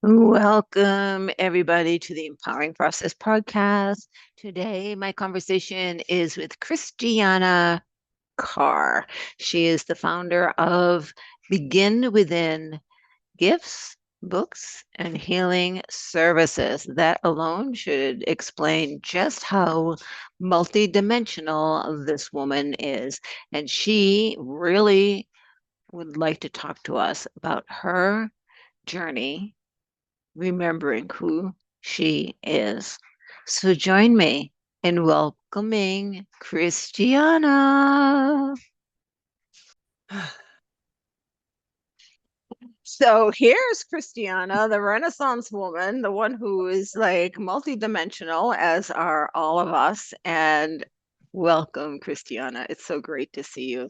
Welcome, everybody, to the Empowering Process podcast. Today, my conversation is with Christiana Carr. She is the founder of Begin Within Gifts, Books, and Healing Services. That alone should explain just how multidimensional this woman is. And she really would like to talk to us about her journey remembering who she is. So join me in welcoming Christiana. So here's Christiana, the Renaissance woman, the one who is like multidimensional, as are all of us. And welcome, Christiana. It's so great to see you.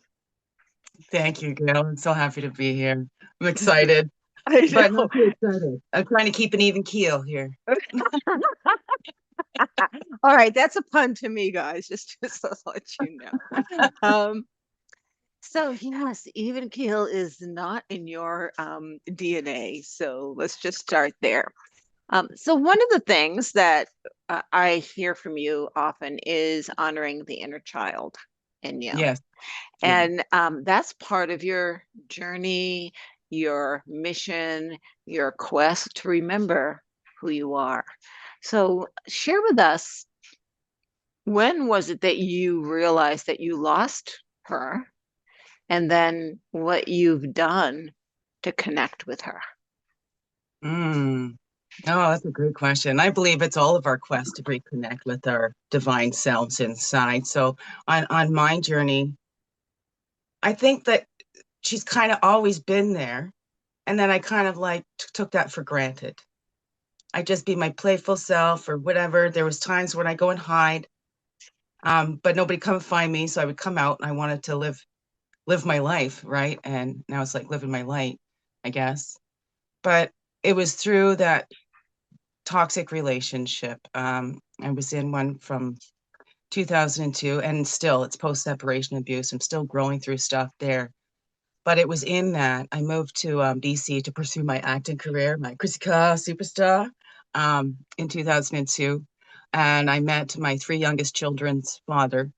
Thank you, Gail. I'm so happy to be here. I'm excited, I but know. not too excited. I'm trying to keep an even keel here. All right, that's a pun to me, guys, just to let you know. So yes, even keel is not in your DNA. So let's just start there. So one of the things that I hear from you often is honoring the inner child in you, Yes, yeah. and that's part of your journey, your mission, your quest to remember who you are. So share with us, when was it that you realized that you lost her? And then what you've done to connect with her. Mm. Oh, that's a great question. I believe it's all of our quest to reconnect with our divine selves inside. So on my journey, I think that she's kind of always been there. And then I kind of like took that for granted. I just be my playful self or whatever. There was times when I go and hide, but nobody come find me. So I would come out and I wanted to live my life, right? And now it's like living my light, I guess. But it was through that toxic relationship. I was in one from 2002, and still it's post separation abuse. I'm still growing through stuff there. But it was in that I moved to BC to pursue my acting career, my Christiana Carr superstar, in 2002. And I met my three youngest children's father,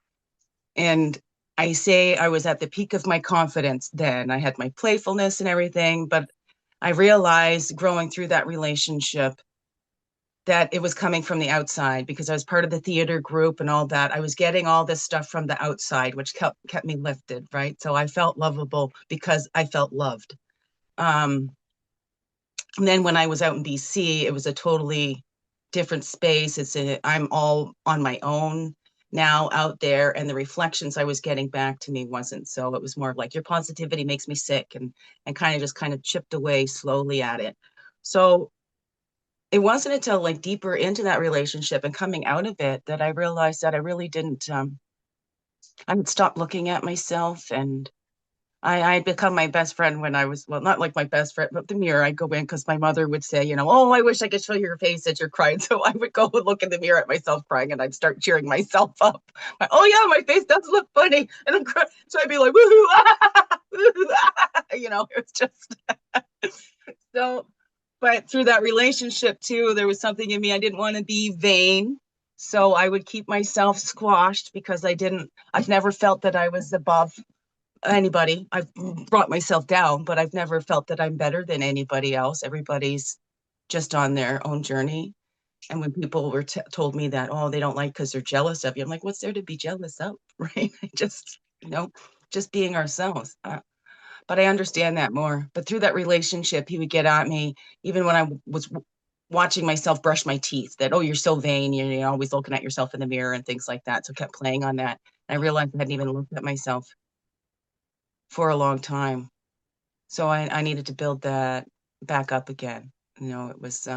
and I say I was at the peak of my confidence then. I had my playfulness and everything, but I realized growing through that relationship that it was coming from the outside because I was part of the theater group and all that. I was getting all this stuff from the outside, which kept me lifted, right? So I felt lovable because I felt loved. Um, and then when I was out in BC, it was a totally different space. I'm all on my own now out there, and the reflections I was getting back to me wasn't. So it was more of like your positivity makes me sick, and kind of chipped away slowly at it. So it wasn't until like deeper into that relationship and coming out of it that I realized that I really didn't I would stop looking at myself, and I'd become my best friend when I was, well, not like my best friend, but the mirror. I'd go in because my mother would say, oh, I wish I could show you your face that you're crying. So I would go and look in the mirror at myself crying, and I'd start cheering myself up. Oh, yeah, my face does look funny. And I'm crying. So I'd be like, woohoo, ah, woohoo, ah. It was just so. But through that relationship, too, there was something in me. I didn't want to be vain. So I would keep myself squashed because I've never felt that I was above anybody. I've brought myself down, but I've never felt that I'm better than anybody else. Everybody's just on their own journey. And when people told me that, oh, they don't like because they're jealous of you, I'm like, what's there to be jealous of? Right? Just, just being ourselves. But I understand that more. But through that relationship, he would get at me, even when I was watching myself brush my teeth, that, oh, you're so vain. You're always looking at yourself in the mirror and things like that. So I kept playing on that. And I realized I hadn't even looked at myself for a long time. So I needed to build that back up again. It was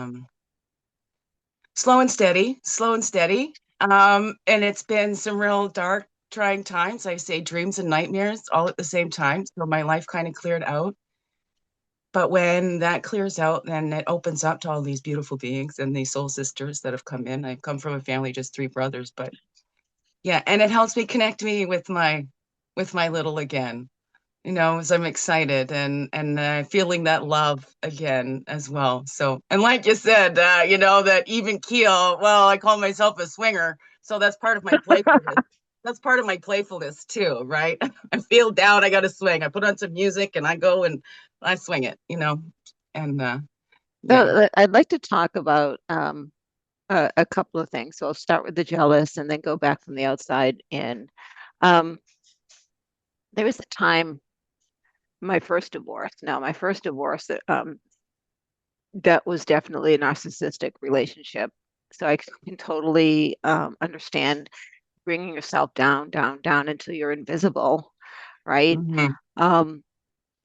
slow and steady, slow and steady. And it's been some real dark, trying times. I say dreams and nightmares all at the same time. So my life kind of cleared out. But when that clears out, then it opens up to all these beautiful beings and these soul sisters that have come in. I've come from a family just three brothers, but yeah, and it helps me connect me with my little again. So I'm excited and feeling that love again as well. So, and like you said, that even keel. Well, I call myself a swinger, so that's part of my playfulness. That's part of my playfulness too, right? I feel down, I got to swing. I put on some music and I go and I swing it. And So yeah. I'd like to talk about a couple of things. So I'll start with the jealous and then go back from the outside in. Um, there was a time, my first divorce. Now, my first divorce, that was definitely a narcissistic relationship. So I can totally understand bringing yourself down, down, down until you're invisible, right? Hmm. Um,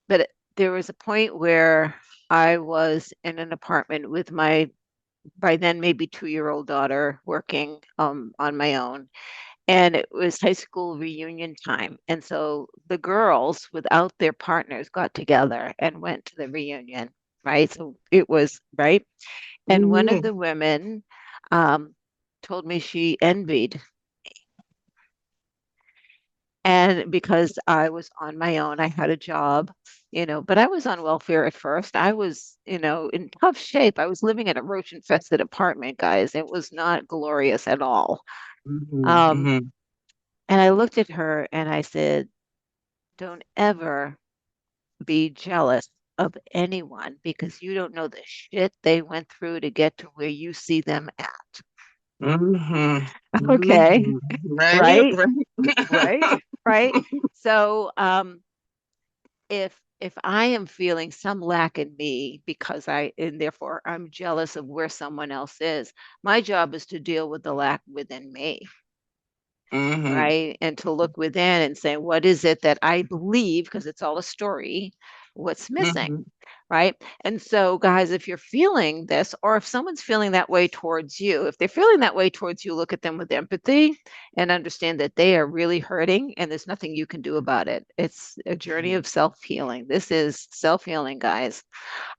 but there was a point where I was in an apartment with my, by then maybe 2-year-old daughter working on my own. And it was high school reunion time. And so the girls, without their partners, got together and went to the reunion, right? So it was, right? And one of Hmm. the women um, told me she envied. And because I was on my own, I had a job, but I was on welfare at first. I was, in tough shape. I was living in a roach-infested apartment, guys. It was not glorious at all. Hmm. Um, Hmm. and I looked at her and I said, don't ever be jealous of anyone because you don't know the shit they went through to get to where you see them at. Hmm. Okay. Hmm. Right, Right? Right? right. Right? So, if I am feeling some lack in me because and therefore I'm jealous of where someone else is, my job is to deal with the lack within me, Hmm. right? And to look within and say, what is it that I believe, because it's all a story, what's missing, Hmm. right? And so, guys, if you're feeling this, or if someone's feeling that way towards you, if they're feeling that way towards you, look at them with empathy and understand that they are really hurting and there's nothing you can do about it. It's a journey of self-healing. This is self-healing, guys.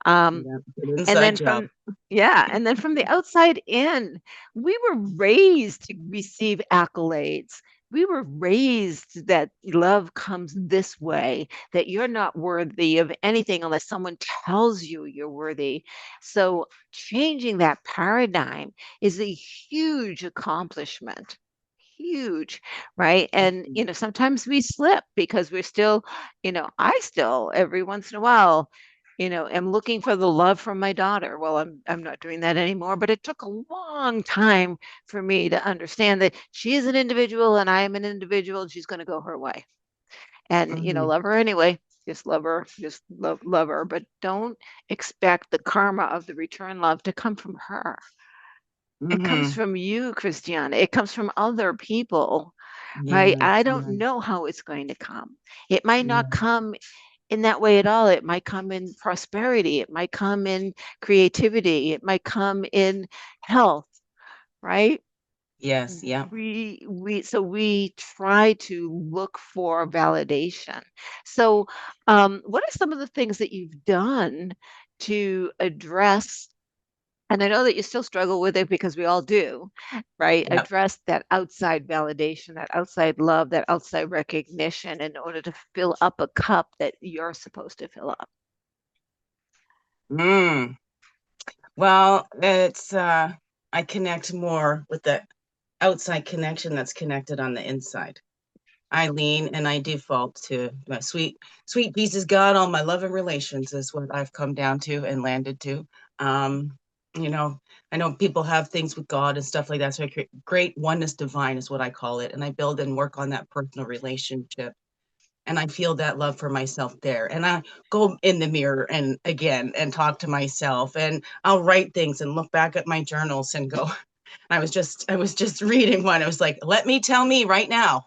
Um, Yeah, good and inside then job. from, yeah, and then from the outside in, we were raised to receive accolades. We were raised that love comes this way, that you're not worthy of anything unless someone tells you you're worthy. So changing that paradigm is a huge accomplishment. Huge, right? And sometimes we slip because we're still, I still every once in a while am looking for the love from my daughter. Well, I'm not doing that anymore, but it took a long time for me to understand that she is an individual and I am an individual and she's going to go her way. And Hmm. love her anyway. Just love her, just love her, but don't expect the karma of the return love to come from her. It comes Hmm. from you, Christiana. It comes from other people, right? Yes, I don't yes, know how it's going to come. It might not yes, come in that way at all. It might come in prosperity. It might come in creativity. It might come in health, right? yes, yeah, We try to look for validation. So, what are some of the things that you've done to address? And I know that you still struggle with it because we all do, right? yeah. Address that outside validation, that outside love, that outside recognition in order to fill up a cup that you're supposed to fill up. Mm. Well, I connect more with the outside connection that's connected on the inside. I lean and I default to my sweet, sweet Jesus God. All my love and relations is what I've come down to and landed to. Um, you know, I know people have things with God and stuff like that. So I create great oneness divine is what I call it. And I build and work on that personal relationship. And I feel that love for myself there. And I go in the mirror and again and talk to myself. And I'll write things and look back at my journals and go, I was just reading one. It was like, let me tell me right now.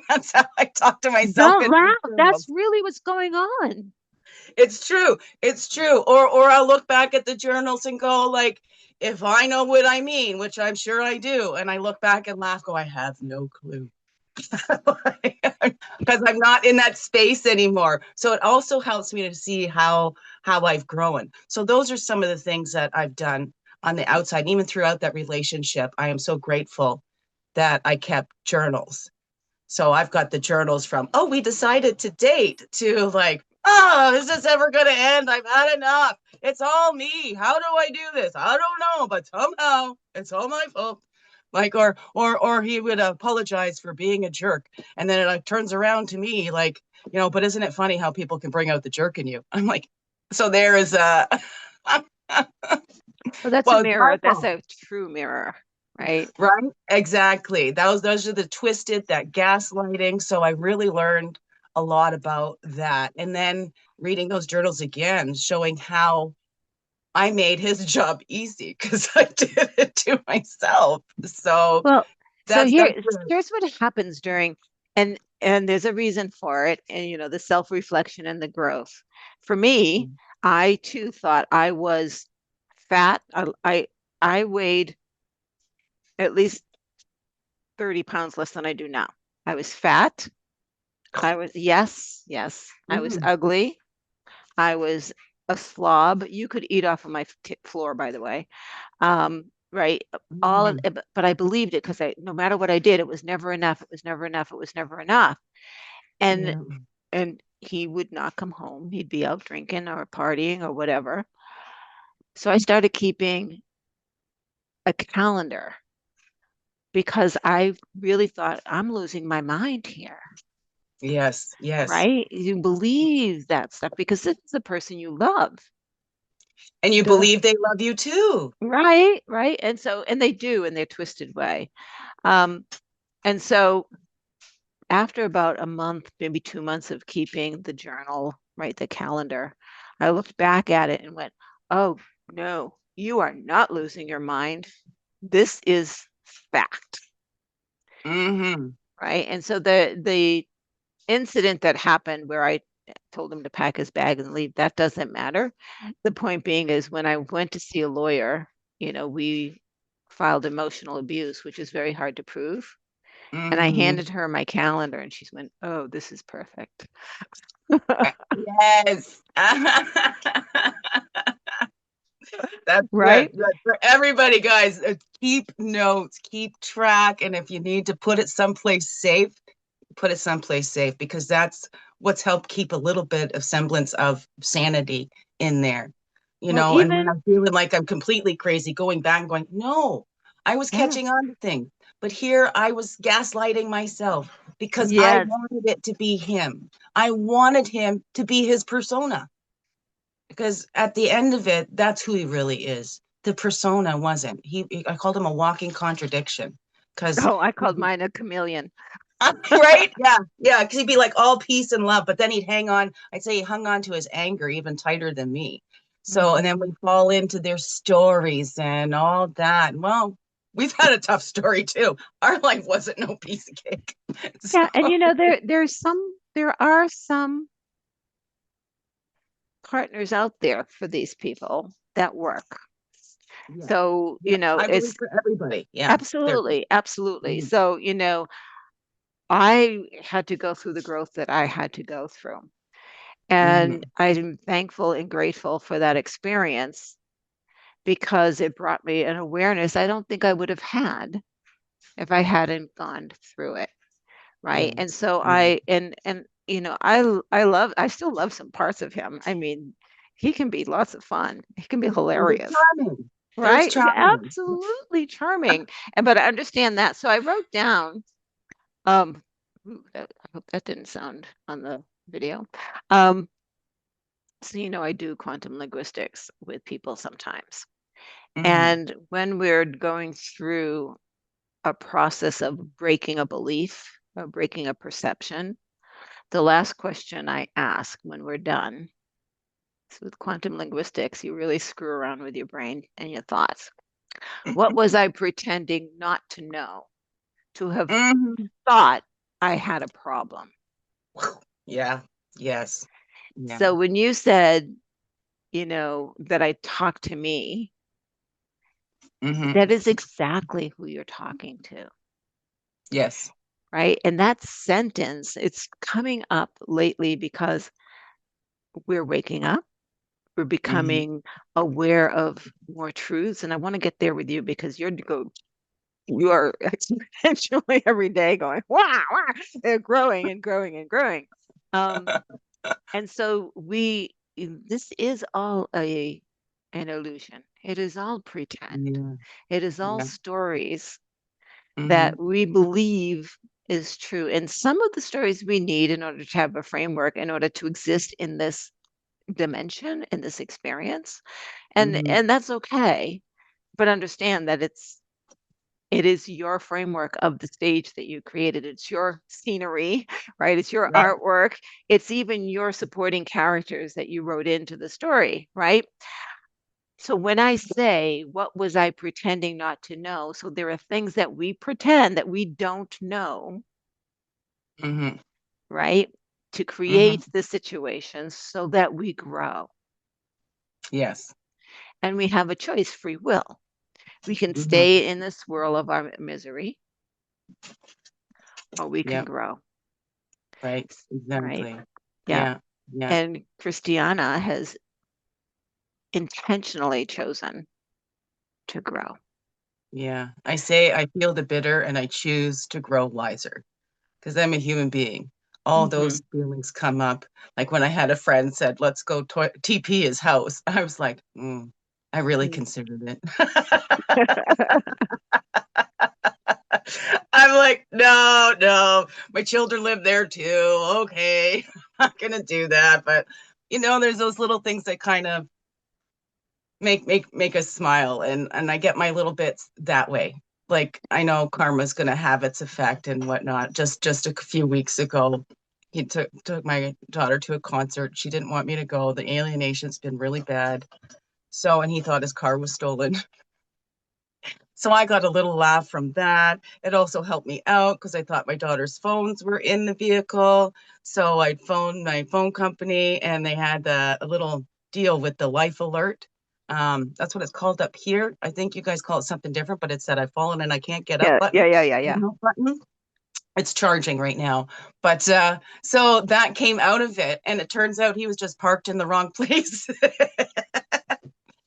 That's how I talk to myself Don't in my laugh. That's journals. really what's going on. It's true. It's true. Or I'll look back at the journals and go like, if I know what I mean, which I'm sure I do, and I look back and laugh, go, I have no clue. Because I'm not in that space anymore. So it also helps me to see how I've grown. So those are some of the things that I've done on the outside, even throughout that relationship. I am so grateful that I kept journals So I've got the journals from, oh, we decided to date, to like, oh, is this ever going to end? I've had enough. It's all me. How do I do this? I don't know, but somehow it's all my fault. Like, or he would apologize for being a jerk, and then it like turns around to me like, but isn't it funny how people can bring out the jerk in you? I'm like, so there is a Well, that's a well, it's my mirror. That's fault. a true mirror, right? Right? Exactly. Those are the twisted, that gaslighting. So I really learned a lot about that. And then reading those journals again, showing how I made his job easy because I did it to myself. So Well, so that's good. here's what happens during, and there's a reason for it, and the self-reflection and the growth. For me, I too thought I was fat. I weighed at least 30 pounds less than I do now. I was fat. Yes, I was Mhm. ugly. I was a slob. You could eat off of my floor, by the way. Right. All of Mhm. it, but I believed it because no matter what I did, it was never enough. It was never enough. It was never enough. And Yeah. he would not come home. He'd be out drinking or partying or whatever. So I started keeping a calendar because I really thought I'm losing my mind here. Yes. Yes. Right? You believe that stuff because this is the person you love. And you So, believe they love you too. right. And they do in their twisted way. Um, and so after about a month, maybe 2 months of keeping the journal, right, the calendar, I looked back at it and went, oh, no, you are not losing your mind. This is fact, Hmm. right? And so the incident that happened where I told him to pack his bag and leave, that doesn't matter. The point being is when I went to see a lawyer, we filed emotional abuse, which is very hard to prove. And I Hmm. handed her my calendar and she went, oh, this is perfect. Yes. That's good. Right? Good for everybody, guys. Keep notes, keep track, and if you need to put it someplace safe, put it someplace safe because that's what's helped keep a little bit of semblance of sanity in there. Well, And when even, I'm feeling like I'm completely crazy, going back and going, no, I was yeah, catching on to things. But here I was gaslighting myself because I yes. wanted it to be him. I wanted him to be his persona because at the end of it, that's who he really is. The persona wasn't. I called him a walking contradiction because Oh, I called mine a chameleon. right? Yeah, yeah. Because he'd be like all peace and love, but then he'd hang on. I'd say he hung on to his anger even tighter than me. So, and then we Mhm. fall into their stories and all that. Well, we've had a tough story too. Our life wasn't no piece of cake. So, Yeah, and there are some partners out there for these people that work. yeah, So, yeah. I believe it's for everybody. Yeah, there. absolutely, absolutely. Mhm. So, I had to go through the growth that I had to go through. And Mhm. I'm thankful and grateful for that experience because it brought me an awareness I don't think I would have had if I hadn't gone through it. Right. And Yes. so Yes. I still love some parts of him. I mean, he can be lots of fun. He can be And he's hilarious. charming. There's Right. charming. Absolutely charming. But I understand that. So I wrote down, um, I hope that didn't sound on the video. Um, so, I do quantum linguistics with people sometimes. Hmm. And when we're going through a process of breaking a belief or breaking a perception, the last question I ask when we're done, so with quantum linguistics, you really screw around with your brain and your thoughts. What was I pretending not to know, to have Hmm. thought I had a problem? Yeah. Yes. Yeah. So when you said, that I talk to me, Hmm. that is exactly who you're talking to, Yes. right? And that sentence, it's coming up lately because we're waking up, we're Hmm. becoming aware of more truths. And I want to get there with you because you're go you are exponentially every day going, wow, wow. They're growing and growing and growing. Um, and so this is all an illusion. It is all pretend. Yeah. It is all Yeah. stories Mm-hmm. that we believe is true. And some of the stories we need in order to have a framework, in order to exist in this dimension, in this experience. Mm-hmm. And that's okay. But understand that it is your framework of the stage that you created. It's your scenery, right? It's your Right. artwork. It's even your supporting characters that you wrote into the story, right? So when I say, what was I pretending not to know? So there are things that we pretend that we don't know, Mm-hmm. right? To Mm-hmm. create the situation so that we grow. Yes. And we have a choice, free will. We can Mm-hmm. stay in the swirl of our misery or we can Yep. grow, Right. right? Exactly. Yeah. Yeah. Yeah. And Christiana has intentionally chosen to grow. Yeah. I say I feel the bitter and I choose to grow wiser because I'm a human being. All Hmm. those feelings come up. Like when I had a friend said, let's go TP his house. I was like, I really considered it. I'm like, no, no, my children live there too. Okay, I'm not gonna do that. But there's those little things that kind of make us smile, and I get my little bits that way. Like I know karma's gonna have its effect and whatnot. Just a few weeks ago, he took my daughter to a concert. She didn't want me to go. The alienation's been really bad. So, and he thought his car was stolen. So I got a little laugh from that. It also helped me out because I thought my daughter's phones were in the vehicle. So I'd phoned my phone company and they had a little deal with the life alert. That's what it's called up here. I think you guys call it something different, but it said I've fallen and I can't get up Yeah, yeah, button. yeah, yeah, You yeah. know, button. It's charging right now. But so that came out of it. And it turns out he was just parked in the wrong place.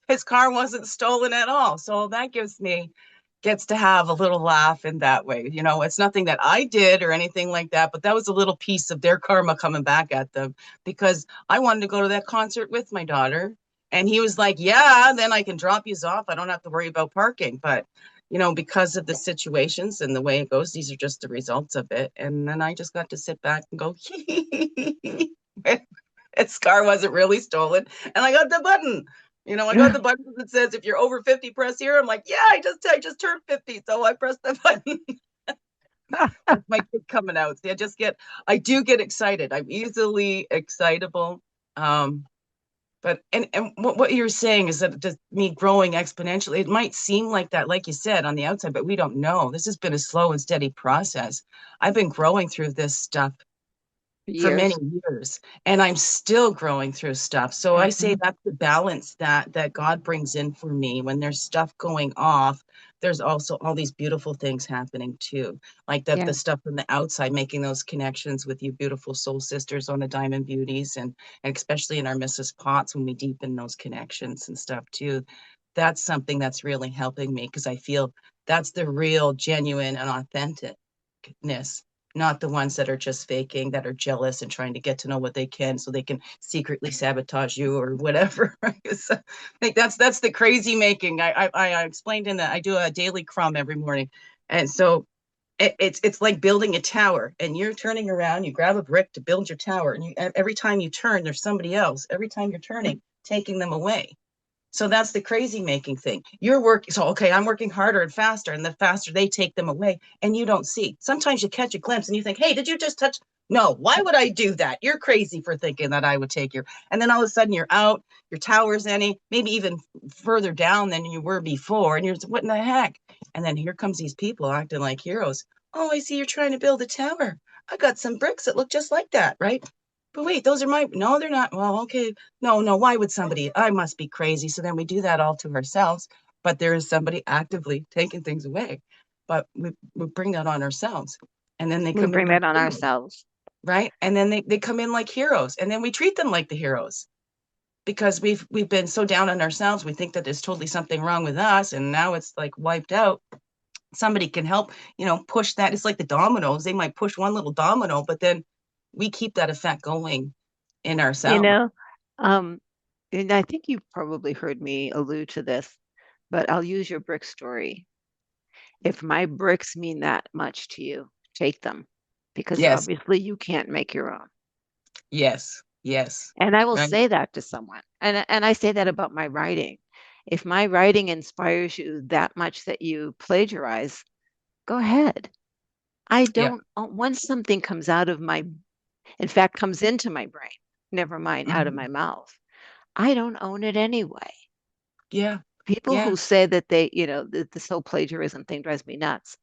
His car wasn't stolen at all. So that gets to have a little laugh in that way. It's nothing that I did or anything like that, but that was a little piece of their karma coming back at them because I wanted to go to that concert with my daughter. And he was like, yeah, then I can drop you off. I don't have to worry about parking. But, because of the situations and the way it goes, these are just the results of it. And then I just got to sit back and go, his car wasn't really stolen. And I got the button. I got the button that says if you're over 50, press here. I'm like, yeah, I just turned 50, so I pressed the button. That's my kid coming out. See, I do get excited. I'm easily excitable. Um, but and what you're saying is that just me growing exponentially, it might seem like that, like you said, on the outside, but we don't know. This has been a slow and steady process. I've been growing through this stuff for many Years. years and I'm still growing through stuff. So I say Hmm. that's the balance that God brings in for me. When there's stuff going off, there's also all these beautiful things happening too, like that the Yeah. stuff from the outside, making those connections with you beautiful soul sisters on the Diamond Beauties, and especially in our Mrs. Potts, when we deepen those connections and stuff too. That's something that's really helping me because I feel that's the real genuine and authenticness, not the ones that are just faking, that are jealous and trying to get to know what they can so they can secretly sabotage you or whatever. So, I think that's the crazy making. I explained in that I do a daily crumb every morning, and so it's like building a tower, and you're turning around. You grab a brick to build your tower, and every time you turn, there's somebody else. Every time you're turning, taking them away. So that's the crazy making thing. You're working, so okay, I'm working harder and faster, and the faster they take them away, and you don't see. Sometimes you catch a glimpse and you think, hey, did you just touch? No, why would I do that? You're crazy for thinking that I would take your. And then all of a sudden you're out, your tower's any, maybe even further down than you were before, and you're what in the heck? And then here comes these people acting like heroes. Oh, I see you're trying to build a tower. I got some bricks that look just like that, right? But wait, those are my. No, they're not. Well, okay, no, no, why would somebody? I must be crazy. So then we do that all to ourselves, but there is somebody actively taking things away. But we bring that on ourselves. And then they We come in bring like that on heroes, ourselves. right? And then they come in like heroes. And then we treat them like the heroes because we've been so down on ourselves. We think that there's totally something wrong with us. And now it's like wiped out. somebody can help, push that. It's like the dominoes. They might push one little domino, but then we keep that effect going in You ourselves. know, um, and I think you've probably heard me allude to this, but I'll use your brick story. If my bricks mean that much to you, take them because Yes, obviously you can't make your own. yes, yes. And I will Right. say that to someone. And I say that about my writing. If my writing inspires you that much that you plagiarize, go ahead. I Yeah. don't, once something comes out of my, in fact, comes into my brain, never mind out of Mhm. my mouth, I don't own it anyway. Yeah. People Yeah. who say that they, this whole plagiarism thing drives me nuts,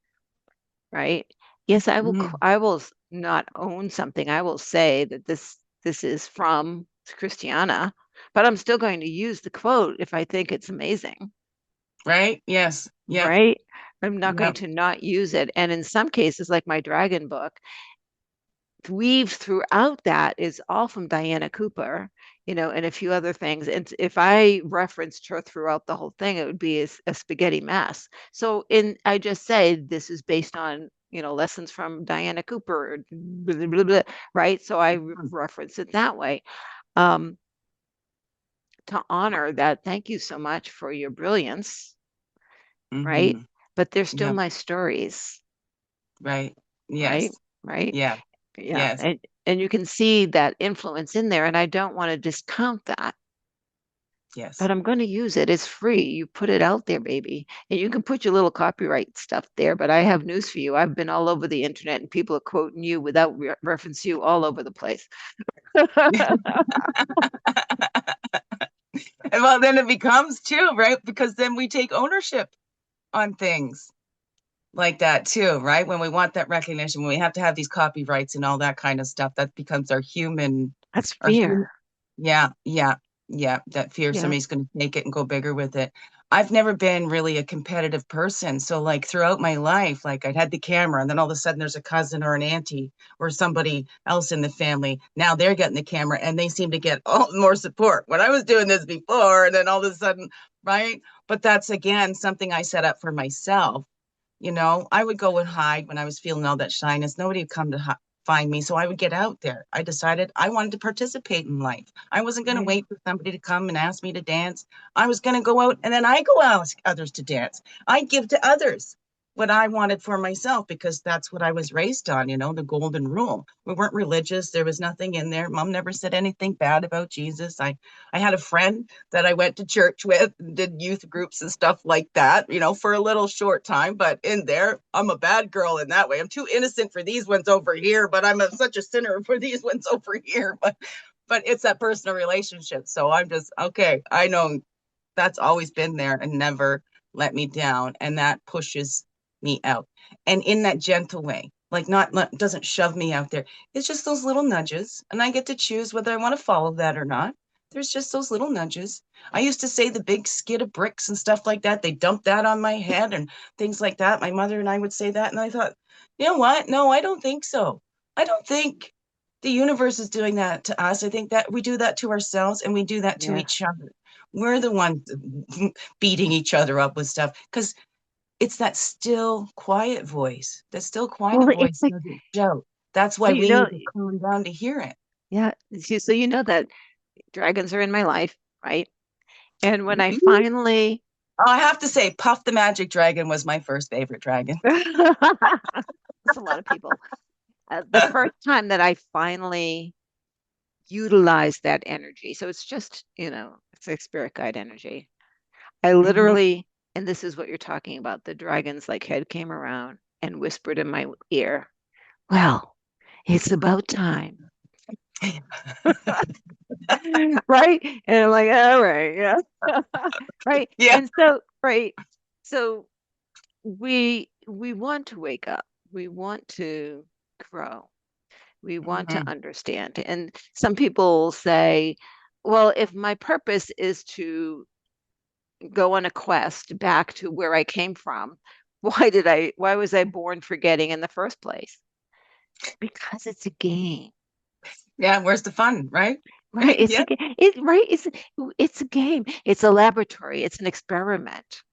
right? Yes, Mhm. I will not own something. I will say that this is from Christiana, but I'm still going to use the quote if I think it's amazing, Right. Yes. Yep. right? I'm not going Yep. to not use it. And in some cases, like my dragon book, weave throughout that is all from Diana Cooper, and a few other things. And if I referenced her throughout the whole thing, it would be a spaghetti mess. So I just say this is based on, lessons from Diana Cooper, blah, blah, blah, right? So I reference it that way. Um, to honor that, thank you so much for your brilliance, right? Mm-hmm. But they're still Yep. my stories, Right. right? Yes. Right? Yeah. Yeah. Yes. And you can see that influence in there. And I don't want to discount that, Yes. but I'm going to use it. It's free. You put it out there, baby. And you can put your little copyright stuff there. But I have news for you. I've been all over the internet and people are quoting you without reference you all over the place. And well, then it becomes too, right? Because then we take ownership on things like that too, right? When we want that recognition, when we have to have these copyrights and all that kind of stuff, that becomes That's our fear. human, yeah, yeah, yeah, that fear Yeah. somebody's going to take it and go bigger with it. I've never been really a competitive person. So like throughout my life, like I'd had the camera and then all of a sudden there's a cousin or an auntie or somebody else in the family. Now they're getting the camera and they seem to get all more support. When I was doing this before, and then all of a sudden, right? But that's again something I set up for myself. I would go and hide when I was feeling all that shyness. Nobody would come to find me. So I would get out there. I decided I wanted to participate in life. I wasn't going to Right. wait for somebody to come and ask me to dance. I was going to go out and then I go ask others to dance. I give to others what I wanted for myself because that's what I was raised on, the golden rule. We weren't religious. There was nothing in there. Mom never said anything bad about Jesus. I had a friend that I went to church with, did youth groups and stuff like that, for a little short time. But in there, I'm a bad girl in that way. I'm too innocent for these ones over here, but such a sinner for these ones over here. But it's that personal relationship. So I'm just okay. I know that's always been there and never let me down, and that pushes me out, and in that gentle way, like not doesn't shove me out there. It's just those little nudges, and I get to choose whether I want to follow that or not. There's just those little nudges. I used to say the big skid of bricks and stuff like that, they dumped that on my head and things like that. My mother and I would say that, and I thought, you know what, no, I don't think so. I don't think the universe is doing that to us. I think that we do that to ourselves and we do that to Yes. each other. We're the ones beating each other up with stuff because it's that still quiet voice. That still quiet Well, voice it's like, doesn't shout. That's so why we need to calm down to hear it. yeah. So that dragons are in my life, right? And when I Mhm. finally, I have to say, Puff the Magic Dragon was my first favorite dragon. it's a lot of people. The first time that I finally utilized that energy, so it's just, it's like spirit guide energy. I Mhm. literally, and this is what you're talking about, the dragon's like head came around and whispered in my ear, well, it's about time. Right? And I'm like, all right, yeah. Right. Yeah. And so, right. So we want to wake up. We want to grow. We want to Mhm. understand. And some people say, well, if my purpose is to go on a quest back to where I came from, why was I born forgetting in the first place? Because it's a game. Yeah. Where's the fun, right? Right? It's Yeah. a right. It's a game. It's a laboratory. It's an experiment.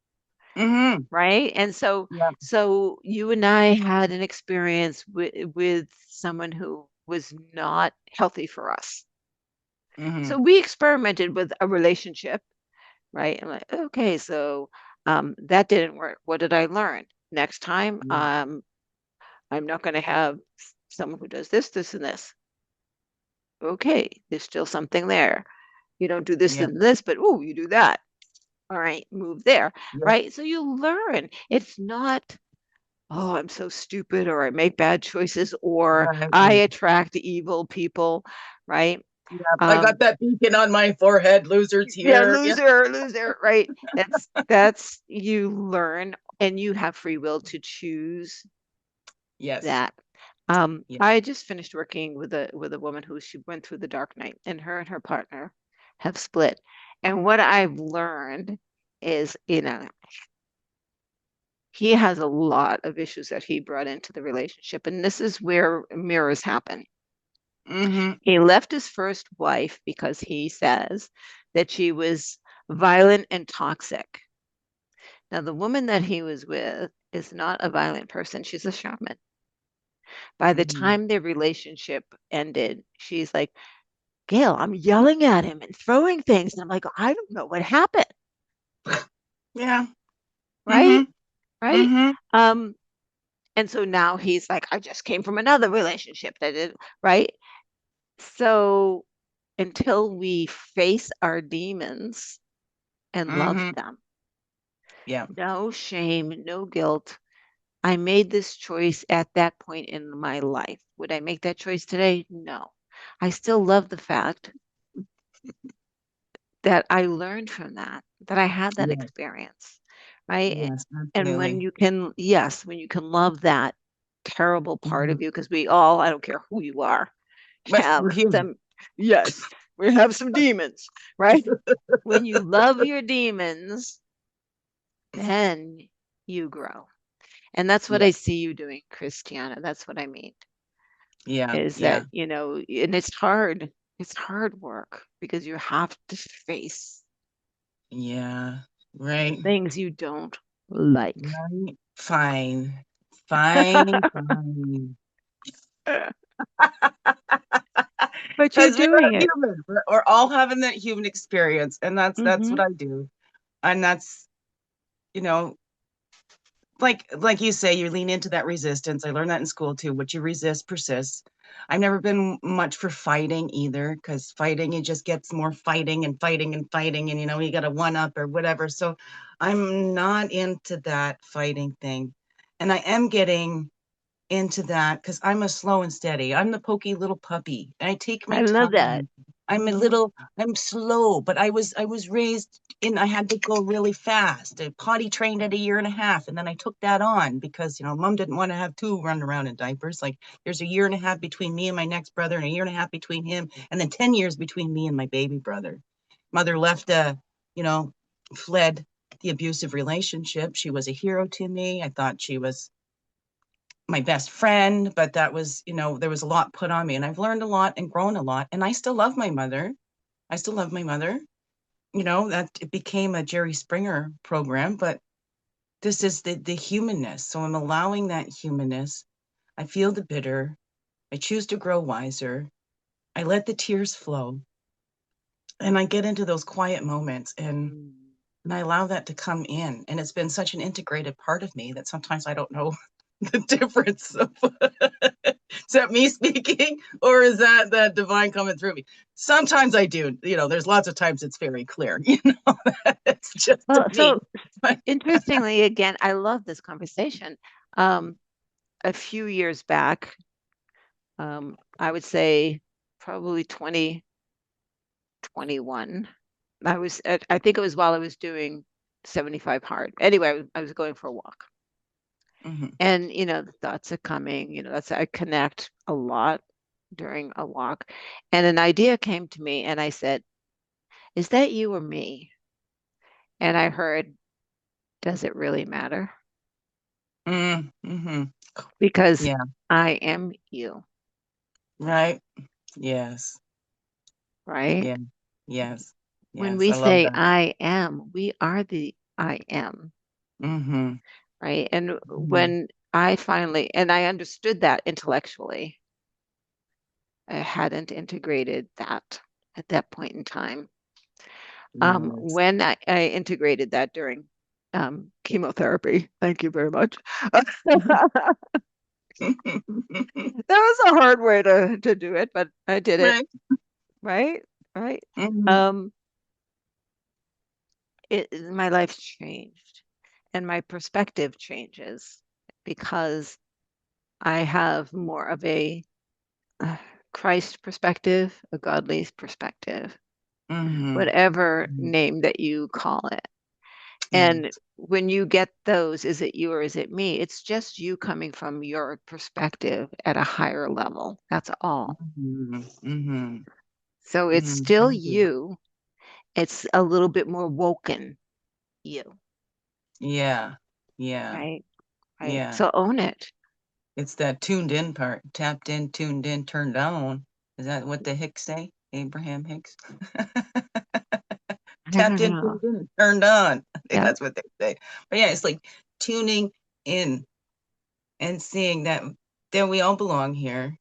Mm-hmm. right? And so Yeah. so you and I had an experience with someone who was not healthy for us. Mm-hmm. So we experimented with a relationship, right? I'm like, okay, so that didn't work. What did I learn? Next time, Yeah. I'm not going to have someone who does this, this, and this. Okay, there's still something there. You don't do this Yeah. and this, but oh, you do that. All right, move there, Yeah. right? So you learn. It's not, oh, I'm so stupid, or I make bad choices, or Right. I Right. attract evil people, right? Yeah. I got Um, that beacon on my forehead. Losers yeah, here. Yeah. loser, loser, right? That's you learn, and you have free will to choose Yes. that. Yeah. I just finished working with a woman who she went through the dark night, and her partner have split. And what I've learned is, he has a lot of issues that he brought into the relationship, and this is where mirrors happen. Mm-hmm. He left his first wife because he says that she was violent and toxic. Now, the woman that he was with is not a violent person, she's a shaman. By the Mm-hmm. time their relationship ended, she's like, Gail, I'm yelling at him and throwing things. And I'm like, I don't know what happened. Yeah. Right. Mm-hmm. Right. Mm-hmm. Um, and so now he's like, I just came from another relationship that did, right? So until we face our demons and love Mm-hmm. them, Yeah. no shame, no guilt. I made this choice at that point in my life. Would I make that choice today? No. I still love the fact that I learned from that, that I had that Yeah. experience, right? Yes. And when Absolutely. you can, yes, when you can love that terrible part Mm-hmm. of you, because we all, I don't care who you are, But have we're human. some, yes, we have some demons, right? When you love your demons, then you grow. And that's what Yeah. I see you doing, Christiana. That's what I mean, Yeah. is that, Yeah. and it's hard. It's hard work because you have to face Yeah. the Right. things you don't like. Right. Fine. Fine. Fine. But you're Because we are doing it. human. We're all having that human experience. And that's Hmm. what I do. And that's, you know, like you say, you lean into that resistance. I learned that in school too. What you resist persists. I've never been much for fighting either, because fighting, it just gets more fighting and fighting and fighting, and you got a one up or whatever. So I'm not into that fighting thing. And I am getting into that because I'm a slow and steady. I'm the pokey little puppy. I take I my love that. time. Hmm. I'm slow, but I was raised in, I had to go really fast. I potty trained at a year and a half, and then I took that on because, mom didn't want to have two running around in diapers. Like there's a year and a half between me and my next brother, and a year and a half between him, and then 10 years between me and my baby brother. Mother left, you know, fled the abusive relationship. She was a hero to me. I thought she was my best friend, but that was, there was a lot put on me, and I've learned a lot and grown a lot. And I still love my mother. I still love my mother. That it became a Jerry Springer program, but this is the humanness. So I'm allowing that humanness. I feel the bitter. I choose to grow wiser. I let the tears flow, and I get into those quiet moments, and I allow that to come in. And it's been such an integrated part of me that sometimes I don't know the difference of is that me speaking, or is that divine coming through me? Sometimes I do. There's lots of times it's very clear. It's just Well, me. so interestingly, again, I love this conversation. Um, a few years back, I would say probably 2021. I think it was while I was doing 75 hard. Anyway, I was going for a walk. Mhm. And, the thoughts are coming, I connect a lot during a walk. And an idea came to me, and I said, is that you or me? And I heard, does it really matter? Mm-hmm. Because Yeah. I am you, Right. Yes. right? Yeah. Yes. When Yes. we I love say that. I am, we are the I am. Mm-hmm. right? And Mm-hmm. when I finally, and I understood that intellectually, I hadn't integrated that at that point in time. Yes. When I integrated that during chemotherapy, thank you very much. That was a hard way to do it, but I did it, Right. right? Right. Mm-hmm. Um, my life changed and my perspective changes because I have more of a uh, Christ perspective, a godly perspective, Mm-hmm. whatever name that you call it. And Yes. when you get those, is it you or is it me? It's just you coming from your perspective at a higher level. That's all. Mm-hmm. Mm-hmm. So it's still Mm-hmm. you. It's a little bit more woken you, Yeah. Yeah. right? Right. Yeah. So own it. It's that tuned in part. Tapped in, tuned in, turned on. Is that what the Hicks say? Abraham Hicks? I Tapped don't in, know. tuned in, and turned on. I think Yeah. that's what they say. But yeah, it's like tuning in and seeing that we all belong here.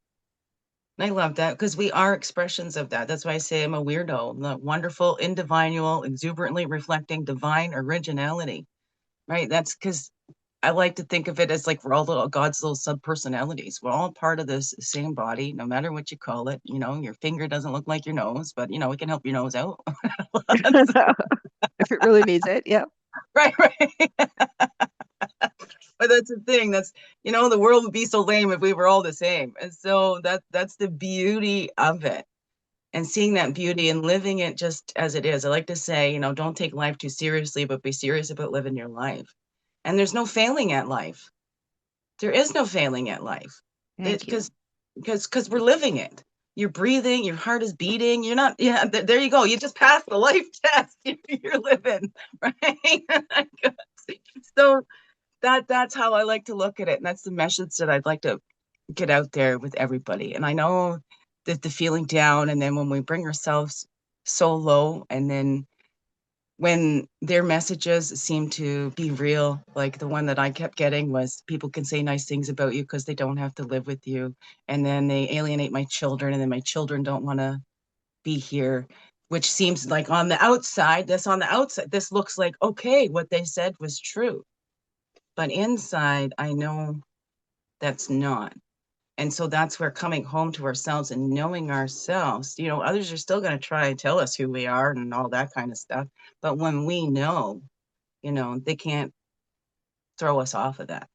And I love that because we are expressions of that. That's why I say I'm a weirdo. The wonderful, individual, exuberantly reflecting divine originality, right? That's because I like to think of it as like we're all little God's little sub personalities. We're all part of this same body, no matter what you call it. Your finger doesn't look like your nose, but we can help your nose out. If it really needs it. Yeah. Right, right. But that's the thing. The world would be so lame if we were all the same. And so that's the beauty of it. And seeing that beauty and living it just as it is. I like to say, don't take life too seriously, but be serious about living your life. And there's no failing at life. There is no failing at life. Thank you. Because we're living it. You're breathing, your heart is beating. You're not, yeah, there you go. You just passed the life test. You're living, right? So that's how I like to look at it. And that's the message that I'd like to get out there with everybody. And I know that the feeling down, and then when we bring ourselves so low, and then when their messages seem to be real, like the one that I kept getting was people can say nice things about you because they don't have to live with you. And then they alienate my children, and then my children don't want to be here, which seems like on the outside, this looks like, okay, what they said was true. But inside, I know that's not. And so that's where coming home to ourselves and knowing ourselves, others are still going to try and tell us who we are and all that kind of stuff. But when we know, they can't throw us off of that.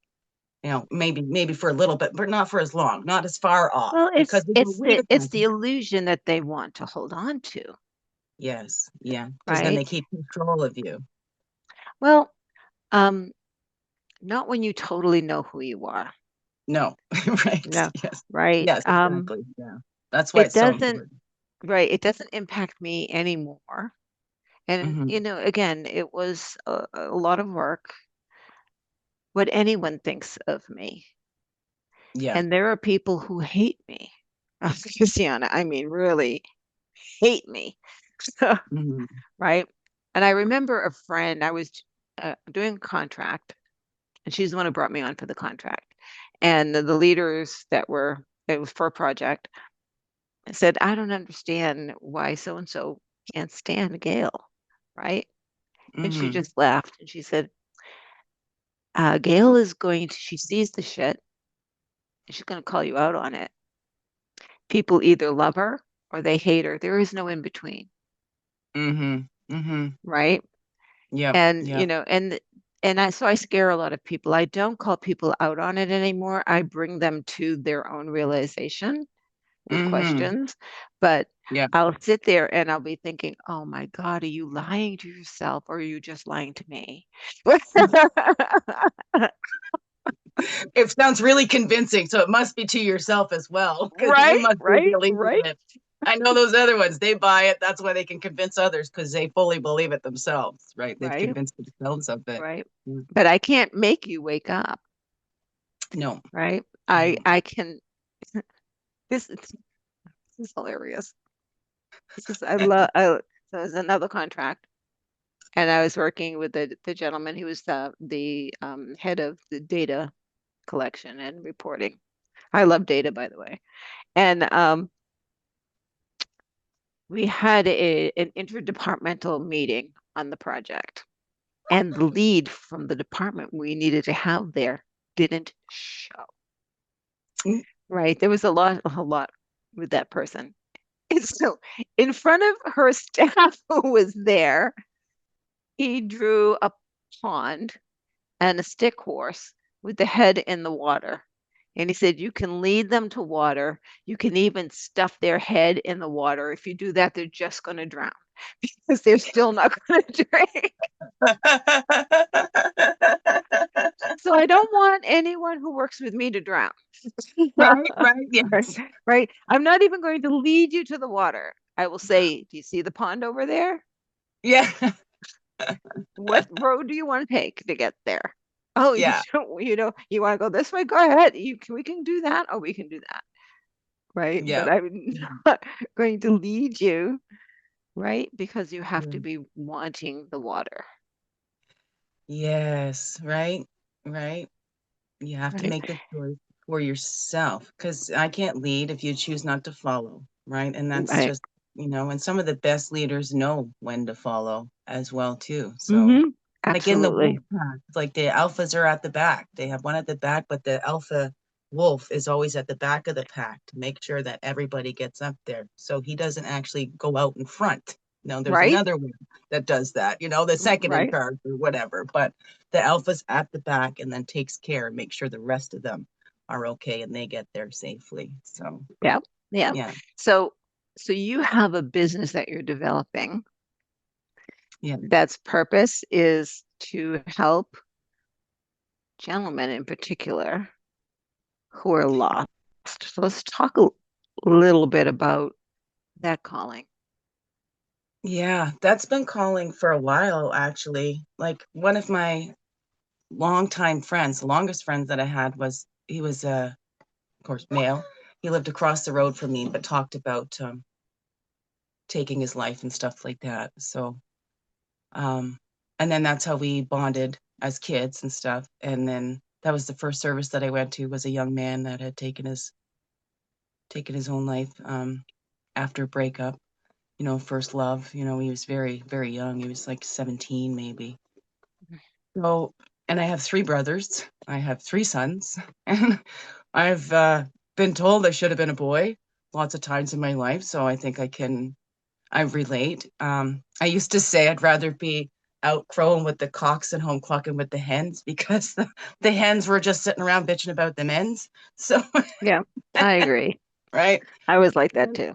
Maybe for a little bit, but not for as long, not as far off, Well, because it's we go, it's wait the a it's the second. illusion that they want to hold on to, Yes, yeah, because then right? they keep control of you. Well, um, not when you totally know who you are. No, right, No, yes, right? yes, exactly, yeah. That's why It it's so doesn't, important. right? It doesn't impact me anymore. And Hmm. again, it was a lot of work. What anyone thinks of me, Yeah. and there are people who hate me, Christiana. I mean, really hate me, Hmm. right? And I remember a friend. I was doing a contract, and she's the one who brought me on for the contract. And the leaders it was for a project, said, I don't understand why so and so can't stand Gail, right? And she Hmm. just laughed and she said, Gail is she sees the shit and she's going to call you out on it. People either love her or they hate her. There is no in between, Hmm. Hmm. right? Yep, And, yep. so I scare a lot of people. I don't call people out on it anymore. I bring them to their own realization with Hmm. questions, but Yeah. I'll sit there and I'll be thinking, oh my God, are you lying to yourself or are you just lying to me? It sounds really convincing, so it must be to yourself as well, because you Right, must be right, believing right, it. I know those other ones, they buy it. That's why they can convince others because they fully believe it themselves, right? They've right, convinced themselves of it. right. Mm. But I can't make you wake up, No, right? no. I can this is hilarious. This is I love so there's another contract. and I was working with the gentleman who was the head of the data collection and reporting. I love data, by the way. And we had an interdepartmental meeting on the project, and the lead from the department we needed to have there didn't show. Mm. Right? There was a lot with that person. And so, in front of her staff who was there, he drew a pond and a stick horse with the head in the water. And he said, you can lead them to water. You can even stuff their head in the water. If you do that, they're just going to drown because they're still not going to drink. So I don't want anyone who works with me to drown. Right, Right, yes. right. I'm not even going to lead you to the water. I will say, do you see the pond over there? Yeah. What road do you want to take to get there? Oh, you Yeah. don't, you want to go this way? Go ahead. We can do that, or we can do that. Right. But Yeah. I'm not going to lead you, right? Because you have to Yeah. be wanting the water. Yes, right, right. You have to Right. make the choice for yourself because I can't lead if you choose not to follow, right? And that's Right. just, and some of the best leaders know when to follow as well too. So, Mm-hmm. like in the wolf Absolutely. pack, like the alphas are at the back. They have one at the back, but the alpha wolf is always at the back of the pack to make sure that everybody gets up there. So he doesn't actually go out in front. No, there's Right. another one that does that, the second in Right. charge or whatever. But the alpha's at the back and then takes care and makes sure the rest of them are okay and they get there safely. So, Yeah. Yeah. yeah, So, so you have a business that you're developing yeah, that's purpose is to help gentlemen in particular who are lost. So let's talk a little bit about that calling. yeah. That's been calling for a while, actually. Like one of my longtime friends, the longest friends that I had he was of course male. He lived across the road from me, but talked about taking his life and stuff like that. So um and then that's how we bonded as kids and stuff. And then that was the first service that I went to was a young man that had taken his own life after a breakup, first love. He was very, very young. He was like 17 maybe. So, and I have three brothers. I have three sons, and I've been told I should have been a boy lots of times in my life. So I relate. I used to say I'd rather be out crowing with the cocks and home clucking with the hens because the hens were just sitting around bitching about the men's. So, Yeah, I agree. right, I was like that too.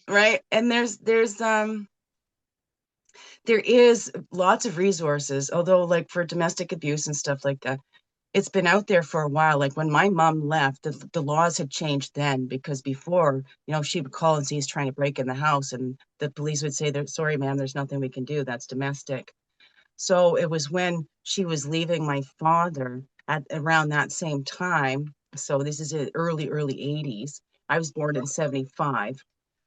right. And there is lots of resources, although like for domestic abuse and stuff like that it's been out there for a while. Like when my mom left, the laws had changed then because before, she would call and see he's trying to break in the house, and the police would say, "Sorry, ma'am, there's nothing we can do. That's domestic." So it was when she was leaving my father at around that same time. So this is the early 80s. I was born in 75.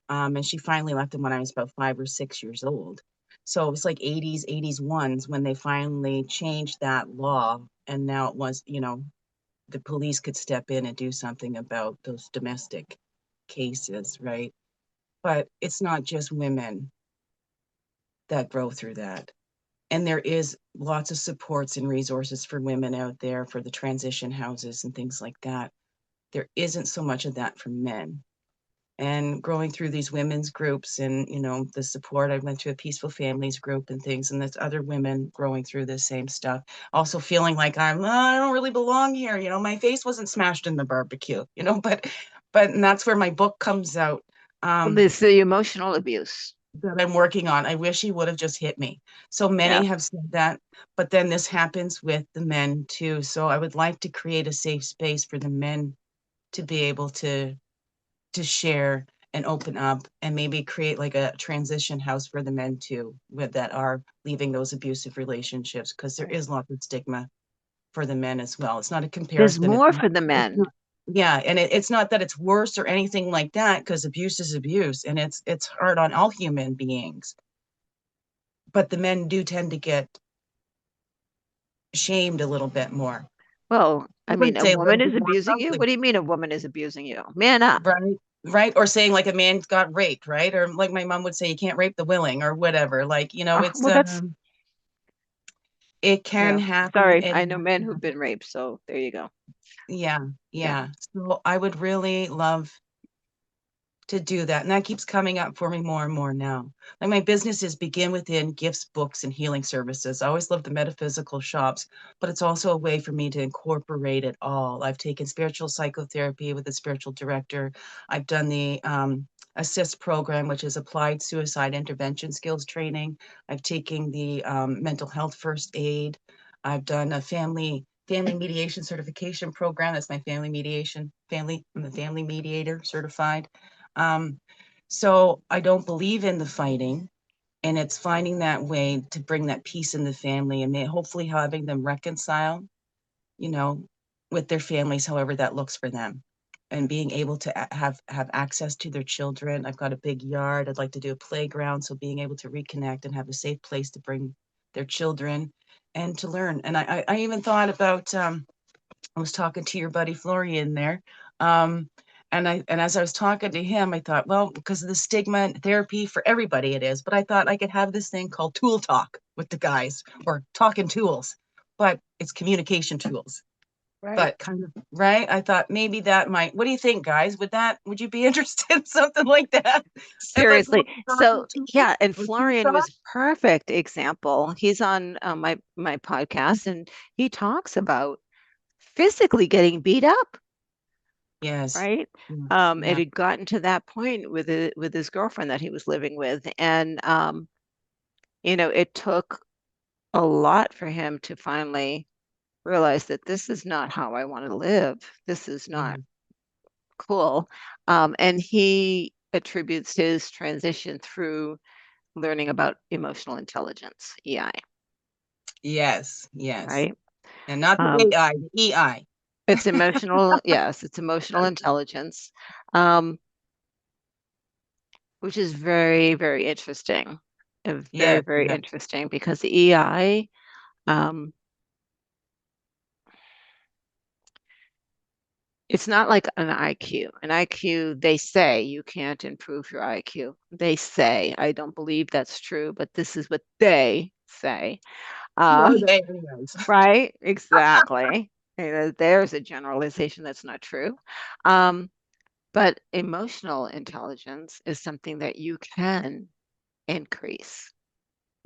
And she finally left him when I was about 5 or 6 years old. So it was like 80s ones when they finally changed that law. And now it was, the police could step in and do something about those domestic cases, right? But it's not just women that grow through that. And there is lots of supports and resources for women out there for the transition houses and things like that. There isn't so much of that for men. And growing through these women's groups and the support, I went to a peaceful families group and things, and there's other women growing through the same stuff, also feeling like I don't really belong here, my face wasn't smashed in the barbecue, but and that's where my book comes out, Well, um this the emotional abuse. that I'm working on. I wish he would have just hit me. So Yeah. many have said that, but then this happens with the men too. So I would like to create a safe space for the men to be able to share and open up and maybe create like a transition house for the men too that are leaving those abusive relationships, because there is lots of stigma for the men as well. It's not a There's comparison. more for the It's men. not yeah, and it's not that it's worse or anything like that, because abuse is abuse and it's hard on all human beings. but the men do tend to get shamed a little bit more. Well, I I mean, wouldn't a say a woman little is bit more, abusing you? probably. What do you mean a woman is abusing you? Man up. Right. Right. Or saying like a man got raped, right? Or like my mom would say, you can't rape the willing or whatever. Like, it's Well, that's, it can yeah. happen. Sorry, It I know has men who've happened. been raped, so there you go. Yeah. Yeah. Yeah. So I would really love to do that. And that keeps coming up for me more and more now. Like my businesses begin within gifts, books, and healing services. I always love the metaphysical shops, but it's also a way for me to incorporate it all. I've taken spiritual psychotherapy with a spiritual director. I've done the assist program, which is applied suicide intervention skills training. I've taken the mental health first aid. I've done a family mediation certification program. That's my family mediation family. I'm a family mediator certified. Um, so I don't believe in the fighting, and it's finding that way to bring that peace in the family and hopefully having them reconcile, you know, with their families, however that looks for them, and being able to have access to their children. I've got a big yard. I'd like to do a playground, so being able to reconnect and have a safe place to bring their children and to learn. And I even thought about I was talking to your buddy Florian there. Um, and as I was talking to him, I thought, well, because of the stigma and therapy for everybody it is, but I thought I could have this thing called tool talk with the guys or talking tools, but it's communication tools. Right. But kind of right. I thought maybe that might. What do you think, guys? Would you be interested in something like that? As like a Seriously. little So talking tool yeah, and or tool Florian talk? was perfect example. He's on my podcast, and he talks about physically getting beat up, Yes. right? Yes. It Yeah. had gotten to that point with his girlfriend that he was living with, and it took a lot for him to finally realize that this is not how I want to live. This is not Mhm. cool. And he attributes his transition through learning about emotional intelligence, EI, Yes. Yes. right? And not the Um, AI, the EI. it's emotional, yes, it's emotional intelligence, um, which is very, very interesting. Very, Yes. very Yeah. interesting because the EI, um, it's not like an IQ. An IQ, they say you can't improve your IQ. They say, I don't believe that's true, but this is what they say. Who are Um, they anyways? right? Exactly. There's a generalization that's not true. Um, but emotional intelligence is something that you can increase,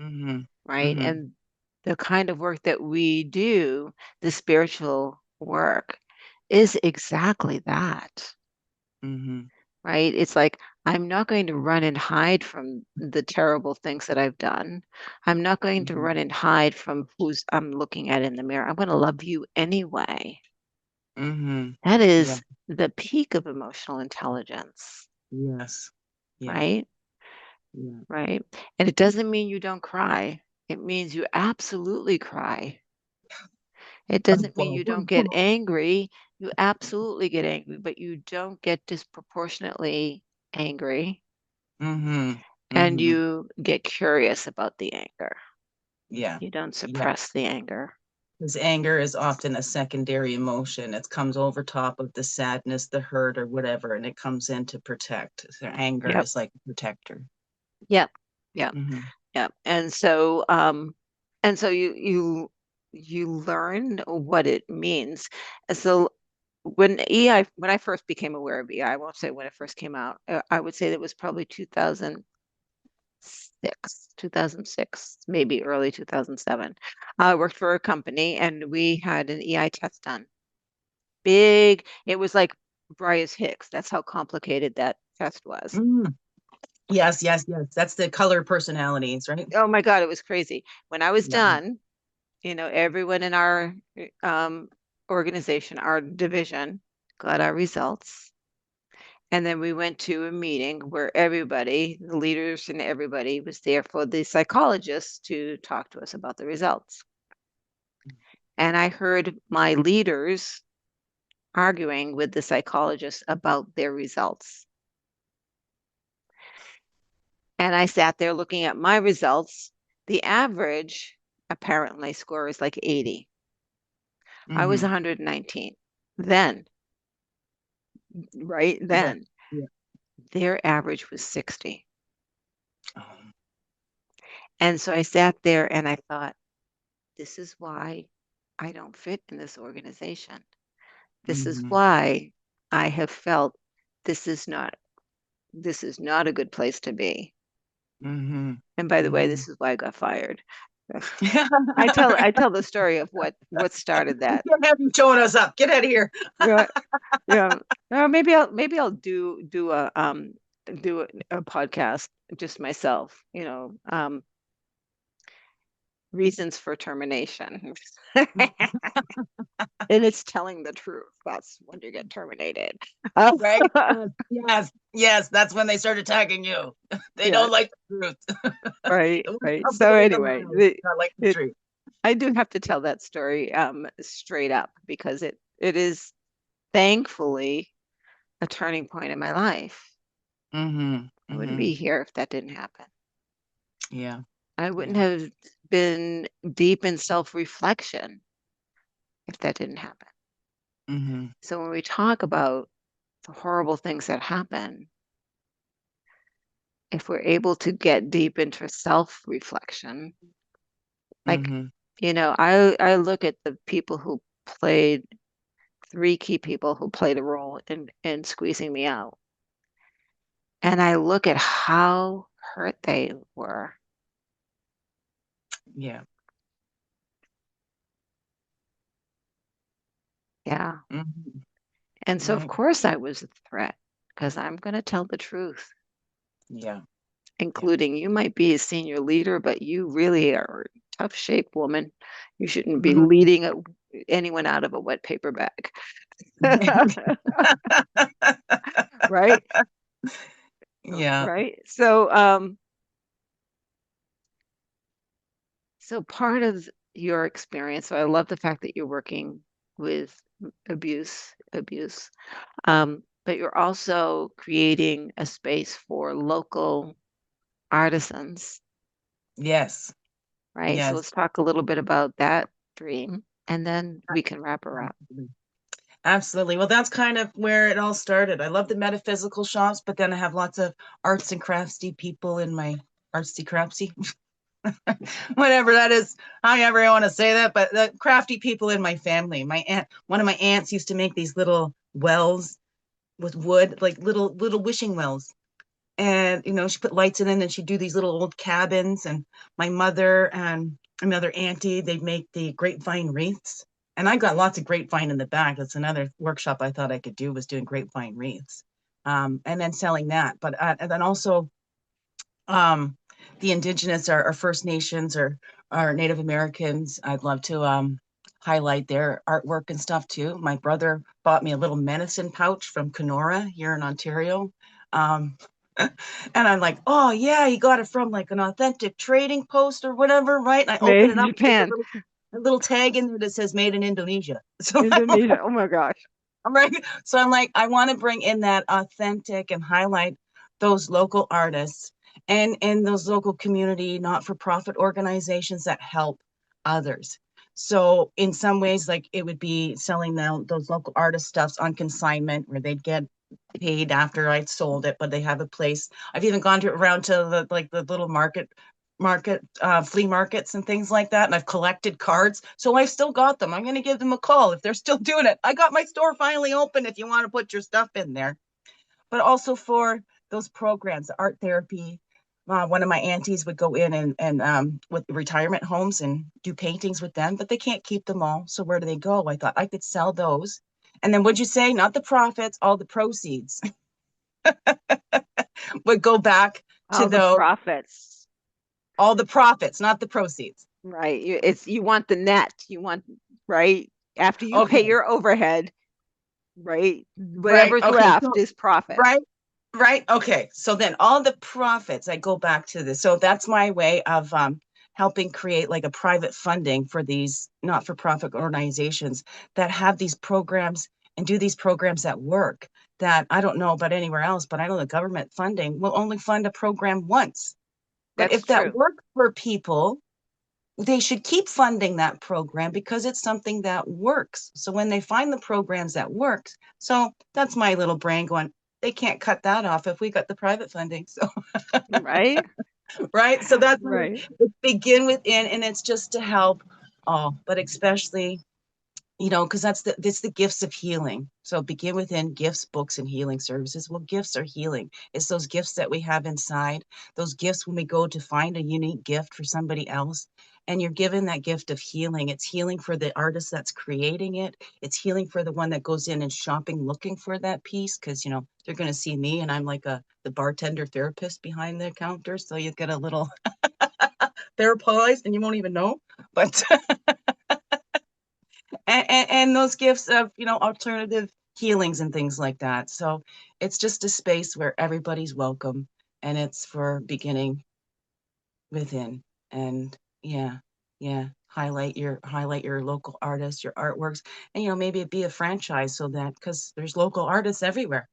Mm-hmm. right? Mm-hmm. And the kind of work that we do, the spiritual work, is exactly that, Mm-hmm. right? It's like, I'm not going to run and hide from the terrible things that I've done. I'm not going to Mm-hmm. run and hide from who's I'm looking at in the mirror. I'm going to love you anyway. Mm-hmm. That Yeah. is the peak of emotional intelligence, Yes. Yeah. right? Yeah. Right. And it doesn't mean you don't cry. It means you absolutely cry. It doesn't mean you don't get angry. You absolutely get angry, but you don't get disproportionately angry, Mm-hmm. and Mm-hmm. you get curious about the anger. Yeah. You don't Yeah. suppress the anger. Because anger is often a secondary emotion. It comes over top of the sadness, the hurt, or whatever, and it comes in to protect. So anger Yep. is like a protector. Yep. Yep. Mm-hmm. Yep. And so you learn what it means. And so when I first became aware of EI, I won't say when it first came out, I would say that was probably 2006, maybe early 2007. I worked for a company and we had an EI test done. Big, it was like Briar's Hicks. That's how complicated that test was. Mm. Yes, yes, yes. That's the color personalities, right? Oh my God, it was crazy. When I was Yeah. done, everyone in our um, organization, our division, got our results. And then we went to a meeting where everybody, the leaders and everybody, was there for the psychologists to talk to us about the results. And I heard my leaders arguing with the psychologists about their results. And I sat there looking at my results The average apparently score is like 80. I was Mm-hmm. 119. Then, right? Yeah. Then Yeah. their average was 60. Um, And so I sat there and I thought, this is why I don't fit in this organization. This is mm-hmm. why I have felt this is not this is not a good place to be. Mm-hmm. And by the way, Mm-hmm. this is why I got fired. Yeah. I tell the story of what started We that. can't have you showing us up. Get out of here. Yeah, yeah. Maybe I'll do a podcast just myself, reasons for termination. And it's telling the truth. That's when you get terminated. Right? Yes. Yes. Yes. That's when they start attacking you. They Yeah, don't like the truth. right, They want right. So comfortable in their anyway, lives, not like the it truth. I do have to tell that story straight up because it is thankfully a turning point in my life. Mm-hmm. I wouldn't Mm-hmm. be here if that didn't happen. Yeah. I wouldn't Yeah. have been deep in self-reflection if that didn't happen. Mm-hmm. So when we talk about the horrible things that happen, if we're able to get deep into self-reflection, like, Mm-hmm. I look at the people who played three key people who played a role in squeezing me out. And I look at how hurt they were. Yeah. Yeah. Mm-hmm. And so, of Right. course, I was a threat because I'm going to tell the truth, Yeah. Yeah. including you might be a senior leader, but you really are in tough shape, woman. You shouldn't be Mhm. leading anyone out of a wet paper bag. Right? Yeah. Right. So part of your experience, so I love the fact that you're working with abuse, but you're also creating a space for local artisans, Yes. right? So Yes. let's talk a little bit about that dream, and then we can wrap her up. Absolutely. Absolutely. Well, that's kind of where it all started. I love the metaphysical shops, but then I have lots of arts and craftsy people in my artsy craftsy, whatever that is, however I want to say that, but the crafty people in my family. My aunt, one of my aunts used to make these little wells with wood, like little wishing wells. And she put lights in it and she'd do these little old cabins. And my mother and another auntie, they'd make the grapevine wreaths. And I got lots of grapevine in the back. That's another workshop I thought I could do, was doing grapevine wreaths, and then selling that. But and then also, um, the indigenous, our First Nations, or our Native Americans, I'd love to highlight their artwork and stuff too. My brother bought me a little medicine pouch from Kenora here in Ontario. Um, and I'm like, oh yeah, you got it from like an authentic trading post or whatever, right? And I open Made it in up, there's Japan, a little tag in there that says made in Indonesia. So Indonesia. Oh my gosh. I'm like, so I'm like, I want to bring in that authentic and highlight those local artists and those local community not-for-profit organizations that help others. So in some ways, like it would be selling those local artist stuffs on consignment where they'd get paid after I'd sold it, but they have a place. I've even gone to around to the little flea markets and things like that, and I've collected cards, so I've still got them. I'm going to give them a call if they're still doing it. I got my store finally open if you want to put your stuff in there. But also for those programs, art therapy. One of my aunties would go in and with retirement homes and do paintings with them, but they can't keep them all. So where do they go? I thought I could sell those. And then would you say not the profits, all the proceeds would go back to All the those, profits, all the profits, not the proceeds. right? You want the net. You want, right? After you pay Okay. your overhead, right? Right. Whatever's Okay. left So, is profit. right. Right. Okay. So then all the profits, I go back to this. So that's my way of helping create like a private funding for these not-for-profit organizations that have these programs and do these programs at work that I don't know about anywhere else, but I know the government funding will only fund a program once. But That's if that true. works for people, they should keep funding that program because it's something that works. So when they find the programs that works, so that's my little brain going, they can't cut that off if we got the private funding. So Right? right. So that's what Right. it's begin within, and it's just to help all, but especially, because that's the gifts of healing. So begin within, gifts, books, and healing services. Well, gifts are healing. It's those gifts that we have inside, those gifts when we go to find a unique gift for somebody else, and you're given that gift of healing. It's healing for the artist that's creating it. It's healing for the one that goes in and shopping looking for that piece, because they're going to see me and I'm like the bartender therapist behind the counter. So you get a little therapized and you won't even know. But and those gifts of alternative healings and things like that. So it's just a space where everybody's welcome, and it's for beginning within. And yeah, highlight your local artists, your artworks, and maybe it be a franchise, so that because there's local artists everywhere.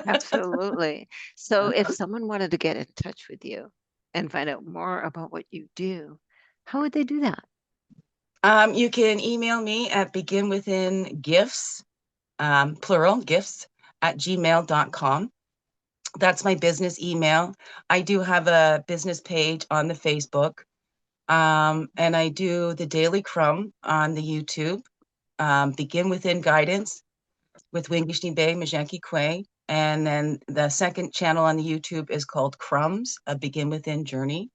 Absolutely. So if someone wanted to get in touch with you and find out more about what you do, how would they do that? You can email me at beginwithingifts, plural gifts, at gmail.com. That's my business email. I do have a business page on the Facebook, and I do the Daily Crumb on the YouTube, Begin Within Guidance with Wingishni Bay Majanki Kwe. And then the second channel on the YouTube is called Crumbs, a Begin Within Journey.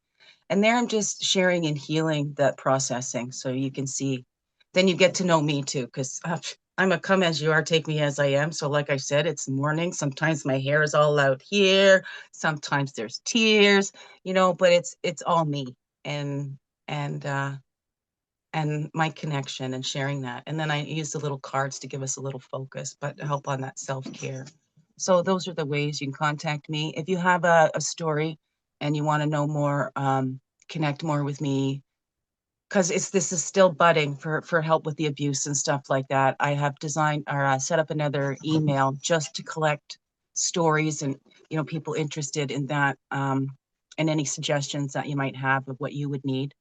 And there I'm just sharing and healing that processing. So you can see, then you get to know me too, because I'm a come as you are, take me as I am. So like I said, it's morning. Sometimes my hair is all out here. Sometimes there's tears, but it's all me and and uh and my connection and sharing that. And then I use the little cards to give us a little focus, but help on that self-care. So those are the ways you can contact me. If you have a story and you want to know more, connect more with me, because this is still budding for help with the abuse and stuff like that. I have designed or set up another email just to collect stories and people interested in that, and any suggestions that you might have of what you would need.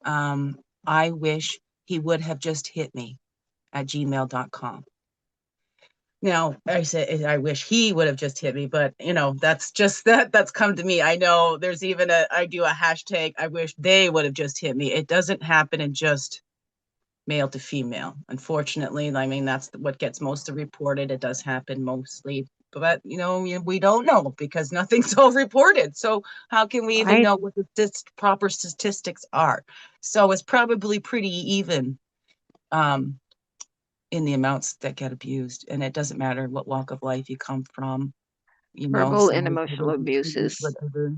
I wish he would have just hit me at gmail.com. Now, I say I wish he would have just hit me, but that's just that's come to me. I know there's even I do a hashtag, I wish they would have just hit me. It doesn't happen in just male to female. Unfortunately, I mean, that's what gets most reported. It does happen mostly, but we don't know because nothing's all reported. So how can we even Right. know what the proper statistics are? So it's probably pretty even, in the amounts that get abused. And it doesn't matter what walk of life you come from, Verbal and size, emotional abuse is, whatever.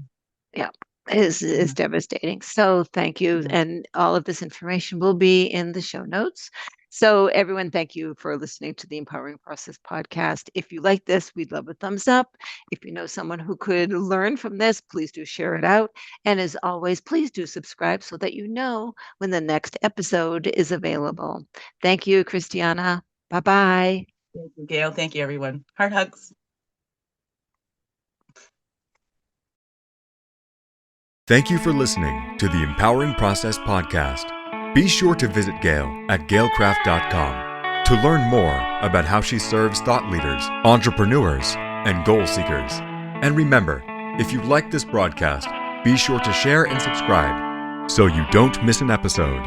yeah, is devastating. So thank you. Yeah. And all of this information will be in the show notes. So everyone, thank you for listening to the Empowering Process podcast. If you like this, we'd love a thumbs up. If you know someone who could learn from this, please do share it out. And as always, please do subscribe so that you know when the next episode is available. Thank you, Christiana. Bye-bye. Thank you, Gail. Thank you, everyone. Heart hugs. Thank you for listening to the Empowering Process podcast. Be sure to visit Gail at gailcraft.com to learn more about how she serves thought leaders, entrepreneurs, and goal seekers. And remember, if you like this broadcast, be sure to share and subscribe so you don't miss an episode.